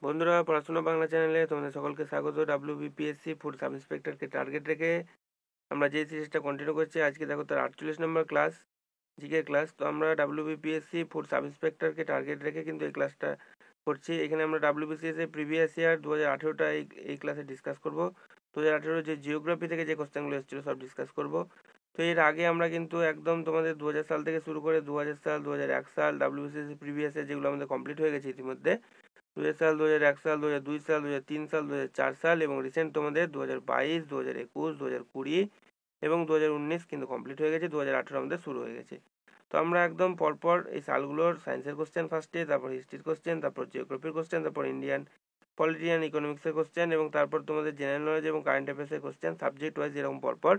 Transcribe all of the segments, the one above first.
বন্ধুরা, পড়াশোনা বাংলা চ্যানেলে তোমাদের সকলকে স্বাগত। WBPSC ফুড সাব ইন্সপেক্টরকে টার্গেট রেখে আমরা যে সিরিজটা কন্টিনিউ করছি, আজকে দেখো তার 48 নম্বর ক্লাস, জিকে ক্লাস। তো আমরা WBPSC ফুড সাব ইন্সপেক্টরকে টার্গেট রেখে কিন্তু এই ক্লাসটা করছি। এখানে আমরা WBCS এর প্রিভিয়াস ইয়ার 2018টা এই ক্লাসে ডিসকাস করব। 2018 যে জিওগ্রাফি থেকে যে কোশ্চেনগুলো এসেছিলো সব ডিসকাস করব। তো এর আগে আমরা কিন্তু একদম তোমাদের 2000 সাল থেকে শুরু করে 2000 সাল, 2001 সাল WBCS প্রিভিয়াস ইয়ার যেগুলো আমাদের কমপ্লিট হয়ে গেছে ইতিমধ্যে, 2000 সাল, 2001 সাল, 2002 সাল, 2003 সাল, 2004 সাল এবং রিসেন্ট তোমাদের 2022, 2021, 2020 এবং 2019 কিন্তু কমপ্লিট হয়ে গেছে। 2018 আমাদের শুরু হয়ে গেছে। তো আমরা একদম পরপর এই সালগুলোর সায়েন্সের কোশ্চেন ফার্স্টে, তারপর হিস্ট্রির কোশ্চেন, তারপর জিওগ্রাফির কোশ্চেন, তারপর ইন্ডিয়ান পলিটি অ্যান্ড ইকোনমিক্সের কোশ্চেন এবং তারপর তোমাদের জেনারেল নলেজ এবং কারেন্ট অ্যাফেয়ার্সের কোশ্চেন সাবজেক্ট ওয়াইজ এরকম পরপর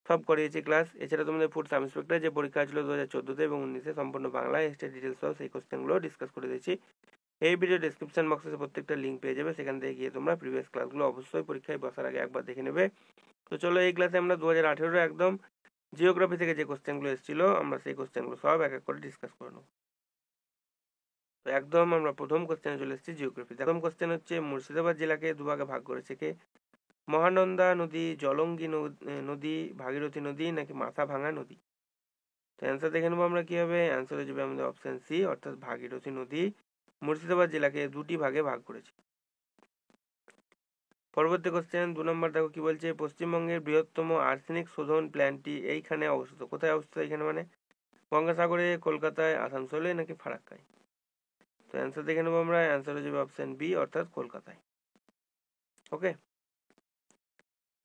সব করিয়েছি ক্লাস। এছাড়া তোমাদের ফুড সাব ইন্সপেক্টর যে পরীক্ষা ছিল 2014তে এবং 19-এ সম্পূর্ণ বাংলায় হিস্ট্রি ডিটেলস সহ সেই কোশ্চেনগুলো ডিসকাস করে দিয়েছি। এই ভিডিও ডেসক্রিপশন বক্সে প্রত্যেকটা লিঙ্ক পেয়ে যাবে, সেখান থেকে গিয়ে তোমরা প্রিভিয়াস ক্লাসগুলো অবশ্যই পরীক্ষায় বসার আগে একবার দেখে নেবে। তো চলো, এই ক্লাসে আমরা 2018 একদম জিওগ্রাফি থেকে যে কোশ্চেনগুলো এসেছিল আমরা সেই কোশ্চেনগুলো সব এক এক করে ডিসকাস করে নেব। তো একদম আমরা প্রথম কোশ্চেনে চলে এসেছি জিওগ্রাফি। প্রথম কোশ্চেন হচ্ছে, মুর্শিদাবাদ জেলাকে দুভাগে ভাগ করেছে কে? মহানন্দা নদী, জলঙ্গি নদী, ভাগীরথী নদী নাকি মাথা ভাঙা নদী? তো অ্যান্সার দেখে নেবো আমরা কি হবে। অ্যান্সার হয়ে যাবে আমাদের অপশন সি, অর্থাৎ ভাগীরথী নদী মুর্শিদাবাদ জেলাকে দুটি ভাগে ভাগ করেছে। পরবর্তী কোশ্চেন 2 নম্বর, দেখো কি বলছে, পশ্চিমবঙ্গের বৃহত্তম আর্সেনিক শোধন প্ল্যান্টটি এইখানে অবস্থিত। কোথায় অবস্থিত এখানে মানে? গঙ্গাসাগরে, কলকাতায়, আসানসোলে নাকি ফারাক্কায়? তো অ্যান্সার দেখে নেবো আমরা। অ্যান্সার হয়ে যাবে অপশন বি, অর্থাৎ কলকাতায়। ওকে।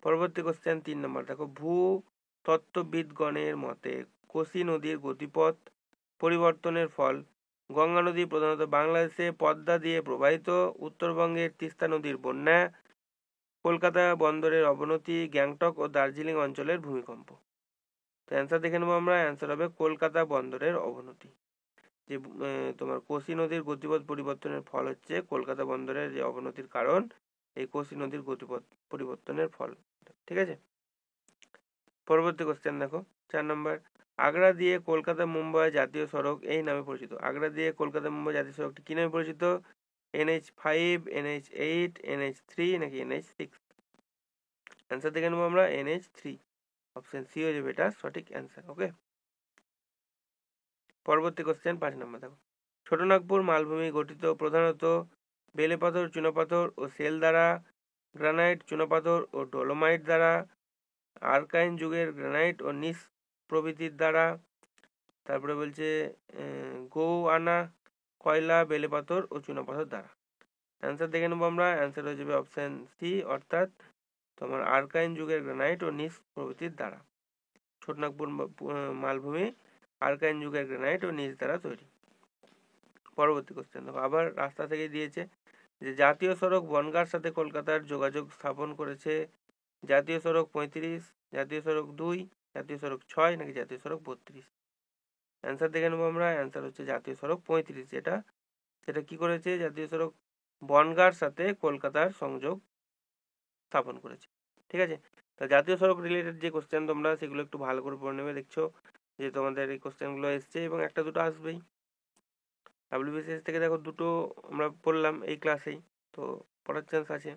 পরবর্তী কোশ্চেন 3 নম্বর, দেখো ভূতত্ত্ববিদগণের মতে কোসি নদীর গতিপথ পরিবর্তনের ফল গঙ্গা নদী প্রধানত বাংলাদেশে পদ্মা দিয়ে প্রবাহিত, উত্তরবঙ্গের তিস্তা নদীর বন্যা, কলকাতা বন্দরের অবনতি, গ্যাংটক ও দার্জিলিং অঞ্চলের ভূমিকম্প। তো অ্যান্সার দেখে নেবো আমরা। অ্যান্সার হবে কলকাতা বন্দরের অবনতি। যে তোমার কোসি নদীর গতিপথ পরিবর্তনের ফল হচ্ছে কলকাতা বন্দরের যে অবনতির কারণ এই কোসি নদীর গতিপথ পরিবর্তনের ফল। ঠিক আছে। পরবর্তী কোশ্চেন দেখো 4 নম্বর, আগ্রা দিয়ে কলকাতা মুম্বাই জাতীয় সড়ক এই নামে পরিচিত। আগ্রা দিয়ে কলকাতা মুম্বাই জাতীয় সড়কটি কি নামে পরিচিত? NH5, NH8, NH3 নাকি NH6? অ্যান্সার দেখে নেবো আমরা। NH3, অপশন সি হয়ে যাবে এটা সঠিক অ্যান্সার। ওকে। পরবর্তী কোশ্চেন 5 নম্বর, দেখো ছোটনাগপুর মালভূমি গঠিত প্রধানত বেলে পাথর, চুনাপাথর ও সেল দ্বারা, গ্রানাইট, চুনাপাথর ও ডোলোমাইট দ্বারা, আর্কাইন যুগের গ্রানাইট ও নিস প্রভৃতির দ্বারা, তারপরে বলছে গৌআনা, কয়লা, বেলে পাথর ও চুনাপাথর দ্বারা। অ্যান্সার দেখে নেবো আমরা। অ্যান্সার হয়ে যাবে অপশন সি, অর্থাৎ তোমার আর্কাইন যুগের গ্রানাইট ও নিস প্রভৃতির দ্বারা। ছোটনাগপুর মালভূমি আর্কাইন যুগের গ্রানাইট ও নিস দ্বারা তৈরি। পরবর্তী কোশ্চেন দেখো, আবার রাস্তা থেকে দিয়েছে যে জাতীয় সড়ক বনগাঁর সাথে কলকাতার যোগাযোগ স্থাপন করেছে। জাতীয় সড়ক 35, জাতীয় সড়ক 2, জাতীয় সড়ক 6 নাকি জাতীয় সড়ক 32? অ্যান্সার দেখে নেবো আমরা। অ্যান্সার হচ্ছে জাতীয় সড়ক 35, সেটা কি করেছে? জাতীয় সড়ক বনগাঁর সাথে কলকাতার সংযোগ স্থাপন করেছে। ঠিক আছে। তা জাতীয় সড়ক রিলেটেড যে কোশ্চেন তোমরা সেগুলো একটু ভালো করে পড়ে নেবে। দেখছো যে তোমাদের এই কোশ্চেনগুলো এসছে এবং একটা দুটো আসবেই। WBCS থেকে দেখো দুটো আমরা পড়লাম এই ক্লাসেই, তো পড়ার চান্স আছে।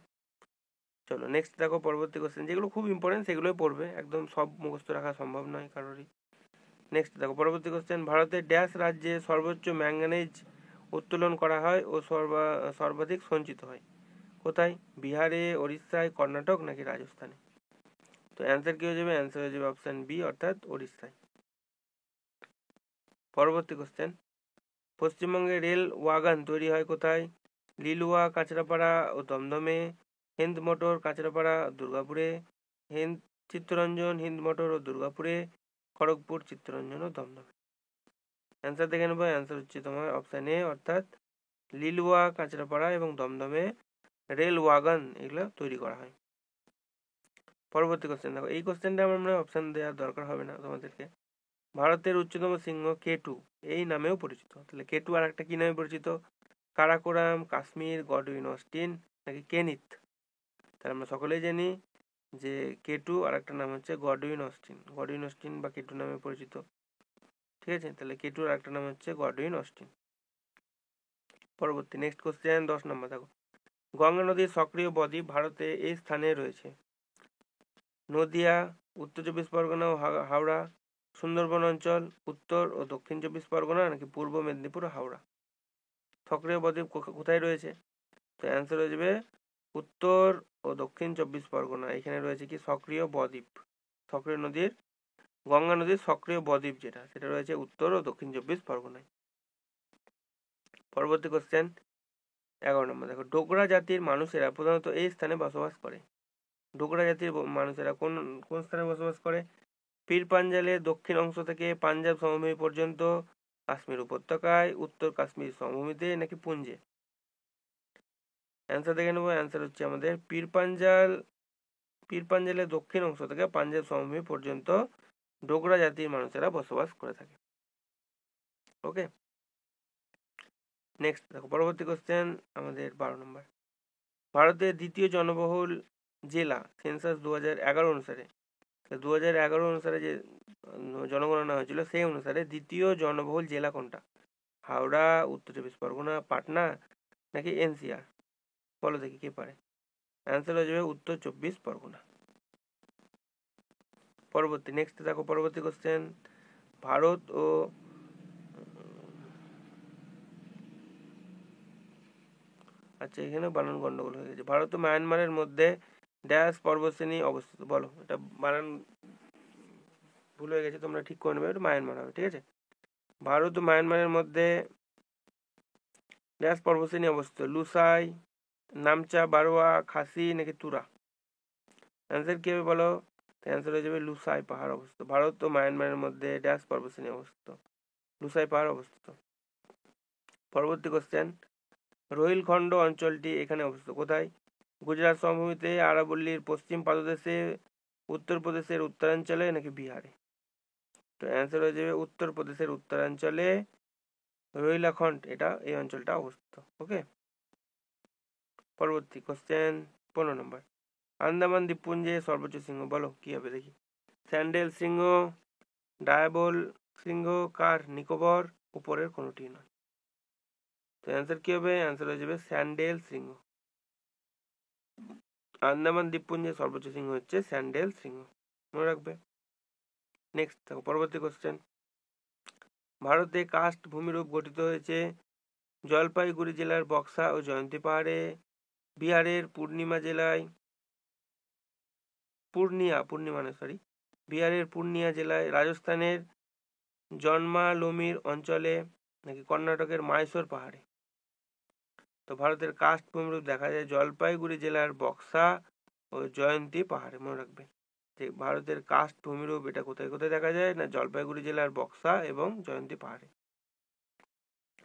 চলো নেক্সট দেখো পরবর্তী কোশ্চেন, যেগুলো খুব ইম্পর্টেন্ট সেগুলোই পড়বে, একদম সব মুখস্থ রাখা সম্ভব নয় কারোরই। নেক্সট দেখো পরবর্তী কোশ্চেন, ভারতের ড্যাশ রাজ্যে সর্বোচ্চ ম্যাঙ্গানিজ উত্তোলন করা হয় ও সর্বাধিক সঞ্চিত হয়? কোথায়? বিহারে, ওড়িশায়, কর্ণাটক নাকি রাজস্থানে? তো অ্যান্সার কি হয়ে যাবে? অ্যান্সার হয়ে যাবে অপশন বি, অর্থাৎ ওড়িশায়। পরবর্তী কোশ্চেন, পশ্চিমবঙ্গে রেল ওয়াগন তৈরি হয় কোথায়? লিলুয়া, কাঁচরাপাড়া ও দমদমে, হিন্দ মোটর, কাঁচরাপাড়া, দুর্গাপুরে, হিন্দ চিত্তরঞ্জন, হিন্দ মোটর ও দুর্গাপুরে, খড়গপুর, চিত্তরঞ্জন ও দমদমে। অ্যান্সার দেখে নেবো। অ্যান্সার হচ্ছে তোমার অপশন এ, অর্থাৎ লিলুয়া, কাঁচরাপাড়া এবং দমদমে রেল ওয়াগন এগুলো তৈরি করা হয়। পরবর্তী কোশ্চেন দেখো, এই কোশ্চেনটা আমার মনে হয় অপশন দেওয়ার দরকার হবে না তোমাদেরকে। ভারতের উচ্চতম সিংহ K2 এই নামেও পরিচিত। তাহলে K2 আর একটা কি নামে পরিচিত? কারাকোরাম, কাশ্মীর, গডউইন অস্টিন নাকি কেনিথ? তাহলে আমরা সকলেই জানি যে K2 আর একটা নাম হচ্ছে গডউইন অস্টিন। গডউইন অস্টিন বা K2 নামে পরিচিত। ঠিক আছে। তাহলে K2 আর একটা নাম হচ্ছে গডউইন অস্টিন। পরবর্তী নেক্সট কোশ্চেন 10 নম্বর, দেখো গঙ্গা নদীর সক্রিয় বদ্বীপ ভারতে এই স্থানে রয়েছে? নদিয়া, উত্তর চব্বিশ পরগনা ও হাওড়া, সুন্দরবন অঞ্চল, উত্তর ও দক্ষিণ চব্বিশ পরগনা নাকি পূর্ব মেদিনীপুর ও হাওড়া? সক্রিয় বদ্বীপ কোথায় রয়েছে? তো অ্যান্সার হয়ে যাবে উত্তর ও দক্ষিণ চব্বিশ পরগনা। এখানে রয়েছে কি সক্রিয় বদ্বীপ, সক্রিয় নদীর, গঙ্গা নদীর সক্রিয় বদ্বীপ যেটা, সেটা রয়েছে উত্তর ও দক্ষিণ চব্বিশ পরগনায়। পরবর্তী কোশ্চেন 11 নম্বর, দেখো ডোগরা জাতির মানুষেরা প্রধানত এই স্থানে বসবাস করে। ডোগরা জাতির মানুষেরা কোন কোন স্থানে বসবাস করে? পীর পাঞ্জালের দক্ষিণ অংশ থেকে পাঞ্জাব সমভূমি পর্যন্ত, কাশ্মীর উপত্যকায়, উত্তর কাশ্মীর সমভূমিতে নাকি পুঞ্জে? অ্যান্সার দেখে নেবো। অ্যান্সার হচ্ছে আমাদের পীর পাঞ্জালের দক্ষিণ অংশ থেকে পাঞ্জাব সমভূমি পর্যন্ত ডোগরা জাতির মানুষেরা বসবাস করে থাকে। ওকে, নেক্সট দেখো পরবর্তী কোশ্চেন আমাদের 12 নম্বর, ভারতের দ্বিতীয় জনবহুল জেলা সেন্সাস 2011 অনুসারে, 2011 অনুসারে যে জনগণনা হয়েছিল সেই অনুসারে দ্বিতীয় জনবহুল জেলা কোনটা? হাওড়া, উত্তর চব্বিশ পরগনা, পাটনা নাকি এনসিআর? বলো দেখি কে পারে। অ্যান্সার হয়ে যাবে উত্তর চব্বিশ পরগনা। পরবর্তী নেক্সট দেখো পরবর্তী কোশ্চেন, ভারত ও আচ্ছা এখানে বানান গন্ডগোল হয়ে গেছে। ভারত ও মায়ানমারের মধ্যে ড্যাশ পর্বতশ্রেণী অবস্থিত? বলো, এটা বানান ভুল হয়ে গেছে, তোমরা ঠিক করে নেবে, এটা মায়ানমার হবে, ঠিক আছে। ভারত ও মায়ানমারের মধ্যে ড্যাশ পর্বতশ্রেণী অবস্থিত? লুসাই, নামচা, বারোয়া, খাসি নাকি তুরা? অ্যান্সার কি হবে বলো। অ্যান্সার হয়ে যাবে লুসাই পাহাড় অবস্থিত। ভারত ও মায়ানমারের মধ্যে ড্যাশ পর্বতশ্রেণী অবস্থিত? লুসাই পাহাড় অবস্থিত। পরবর্তী কোশ্চেন, রোহিলখণ্ড অঞ্চলটি এখানে অবস্থিত কোথায়? গুজরাট সমভূমিতে, আরাবল্লীর পশ্চিম পাদদেশে, উত্তরপ্রদেশের উত্তরাঞ্চলে নাকি বিহারে? তো অ্যান্সার হয়ে যাবে উত্তরপ্রদেশের উত্তরাঞ্চলে রোহিলাখণ্ড, এটা এই অঞ্চলটা অবস্থিত। ওকে, পরবর্তী কোশ্চেন 15 নম্বর, আন্দামান দ্বীপপুঞ্জে সর্বোচ্চ সিংহ? বলো কি হবে দেখি। স্যান্ডেল সিংহ, ডায়াবল সিংহ, কার, নিকোবর, উপরের কোনোটি নয়? তো অ্যান্সার কি হবে। অ্যান্সার হয়ে যাবে স্যান্ডেল সিংহ। আন্দামান দ্বীপপুঞ্জের সর্বোচ্চ সিংহ হচ্ছে স্যান্ডেল সিংহ, মনে রাখবে। নেক্সট দেখো পরবর্তী কোশ্চেন, ভারতে কাস্ট ভূমিরূপ গঠিত হয়েছে জলপাইগুড়ি জেলার বক্সা ও জয়ন্তী পাহাড়ে, বিহারের বিহারের পূর্ণিয়া জেলায়, রাজস্থানের জন্মালমির অঞ্চলে নাকি কর্ণাটকের মাইসোর পাহাড়ে? তো ভারতের কাস্ট ভূমিরূপ দেখা যায় জলপাইগুড়ি জেলার বক্সা ও জয়ন্তী পাহাড়ে, মনে রাখবে যে ভারতের কাস্ট ভূমিরূপ এটা কোথায় কোথায় দেখা যায় না, জলপাইগুড়ি জেলার বক্সা এবং জয়ন্তী পাহাড়ে।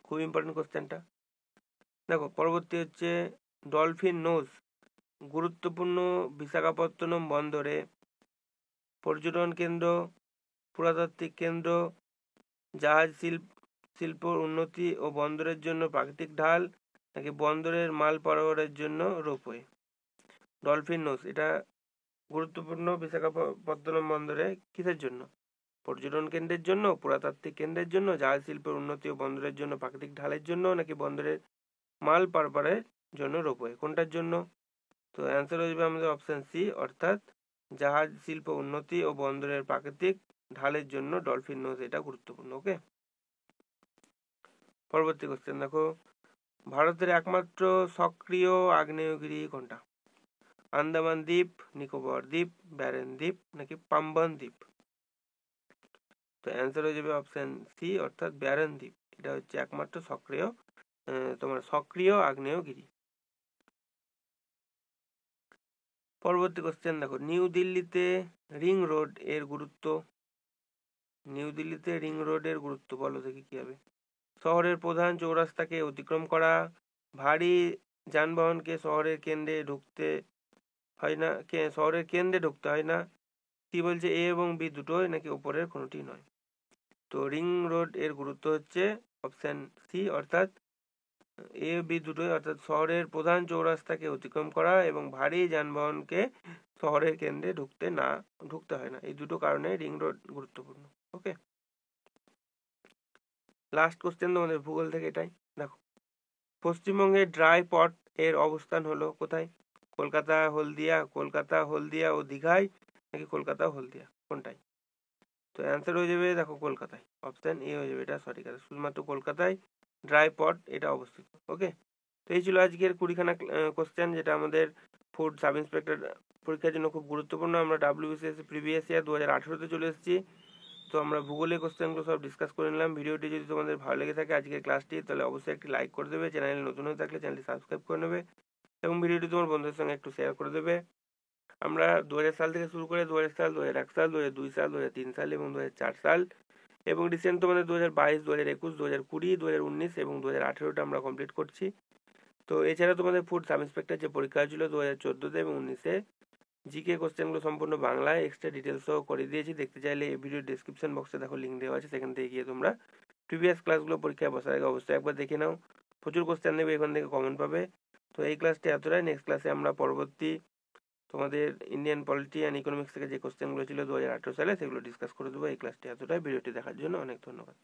খুব ইম্পর্টেন্ট কোশ্চেনটা। দেখো পরবর্তী হচ্ছে ডলফিন নোজ গুরুত্বপূর্ণ বিশাখাপত্তনম বন্দরে পর্যটন কেন্দ্র, পুরাতাত্ত্বিক কেন্দ্র, জাহাজ শিল্প উন্নতি ও বন্দরের জন্য প্রাকৃতিক ঢাল নাকি বন্দরের মাল পারাবারের জন্য রোপওয়ে? ডলফিন নোজ এটা গুরুত্বপূর্ণ বিশাখাপত্তনম বন্দরে কিসের জন্য? পর্যটন কেন্দ্রের জন্য, পুরাতাত্ত্বিক কেন্দ্রের জন্য, জাহাজ শিল্পের উন্নতি ও বন্দরের জন্য প্রাকৃতিক ঢালের জন্য নাকি বন্দরের মাল পারাবারের জন্য রোপওয়ে? কোনটার জন্য? তো অ্যান্সার হয়ে যাবে আমাদের অপশন সি, অর্থাৎ জাহাজ শিল্প উন্নতি ও বন্দরের প্রাকৃতিক ঢালের জন্য ডলফিন নোজ এটা গুরুত্বপূর্ণ। ওকে, পরবর্তী কোশ্চেন দেখো, ভারতের একমাত্র সক্রিয় আগ্নেয়গিরি কোনটা? আন্দামান দ্বীপ, নিকোবর দ্বীপ, ব্যারেন দ্বীপ নাকি পাম্বন দ্বীপ? তো অ্যান্সার হয়ে যাবে অপশন সি, অর্থাৎ ব্যারেন দ্বীপ, এটা হচ্ছে একমাত্র সক্রিয় আগ্নেয়গিরি। পরবর্তী কোশ্চেন দেখো, নিউ দিল্লিতে রিং রোড এর গুরুত্ব? বলো দেখি কি হবে। শহরের প্রধান চৌরাস্তাকে অতিক্রম করা, ভারী যানবাহনকে শহরের কেন্দ্রে ঢুকতে হয় না, কি বলছে এ এবং বি দুটোই নাকি উপরের কোনোটি নয়? তো রিং রোড এর গুরুত্ব হচ্ছে অপশন সি, অর্থাৎ এ বি দুটোই, অর্থাৎ শহরের প্রধান চৌরাস্তাকে অতিক্রম করা এবং ভারী যানবাহনকে শহরের কেন্দ্রে ঢুকতে হয় না, এই দুটো কারণে রিং রোড গুরুত্বপূর্ণ। ওকে, লাস্ট কোশ্চেন তোমাদের ভূগোল থেকে এটাই। দেখো, পশ্চিমবঙ্গের ড্রাই পট এর অবস্থান হলো কোথায়? কলকাতা হলদিয়া ও দীঘায়, নাকি কলকাতা হলদিয়া, কোনটায়? তো অ্যান্সার হয়ে যাবে দেখো কলকাতায়, অপশন এ হয়ে যাবে এটা সঠিক আছে, শুধুমাত্র কলকাতায় ড্রাই পট এটা অবস্থিত। ওকে, তো এই ছিল আজকের 20খানা কোশ্চেন, যেটা আমাদের ফুড সাব ইন্সপেক্টর পরীক্ষার জন্য খুব গুরুত্বপূর্ণ। আমরা WBCS প্রিভিয়াস ইয়ার 2018-তে চলে এসেছি। তো আমরা ভূগোলের কোশ্চেনগুলো সব ডিসকাস করে নিলাম। ভিডিওটি যদি তোমাদের ভালো লেগে থাকে আজকের ক্লাসটি, তাহলে অবশ্যই একটি লাইক করে দেবে, চ্যানেলে নতুন হয়ে থাকলে চ্যানেলটি সাবস্ক্রাইব করে নেবে এবং ভিডিওটি তোমার বন্ধুদের সঙ্গে একটু শেয়ার করে দেবে। আমরা 2000 সাল থেকে শুরু করে 2000 সাল, 2001 সাল, 2002 সাল, 2003 সাল এবং 2004 সাল, এবং রিসেন্ট তোমাদের 2022, 2021, 2020, 2019 এবং 2018টা আমরা কমপ্লিট করছি। তো এছাড়া তোমাদের ফুড সাব ইন্সপেক্টর যে পরীক্ষা ছিল 2014-তে এবং 19-এ, জিকে কোশ্চেনগুলো সম্পূর্ণ বাংলায় এক্সট্রা ডিটেলসও করে দিয়েছি। দেখতে চাইলে এই ভিডিও ডিসক্রিপশন বক্সে দেখো লিঙ্ক দেওয়া আছে, সেখান থেকে গিয়ে তোমরা প্রিভিয়াস ক্লাসগুলো পরীক্ষায় বসার আগে অবশ্যই একবার দেখে নাও। প্রচুর কোশ্চেন নেবে, এখান থেকে কমন পাবে। তো এই ক্লাসটি এতটাই। নেক্সট ক্লাসে আমরা পরবর্তী তোমাদের ইন্ডিয়ান পলিটি অ্যান্ড ইকোনমিক্স থেকে যে কোশ্চেনগুলো ছিল 2018 সালে, সেগুলো ডিসকাস করে দেবো। এই ক্লাসটি এতটাই। ভিডিওটি দেখার জন্য অনেক ধন্যবাদ।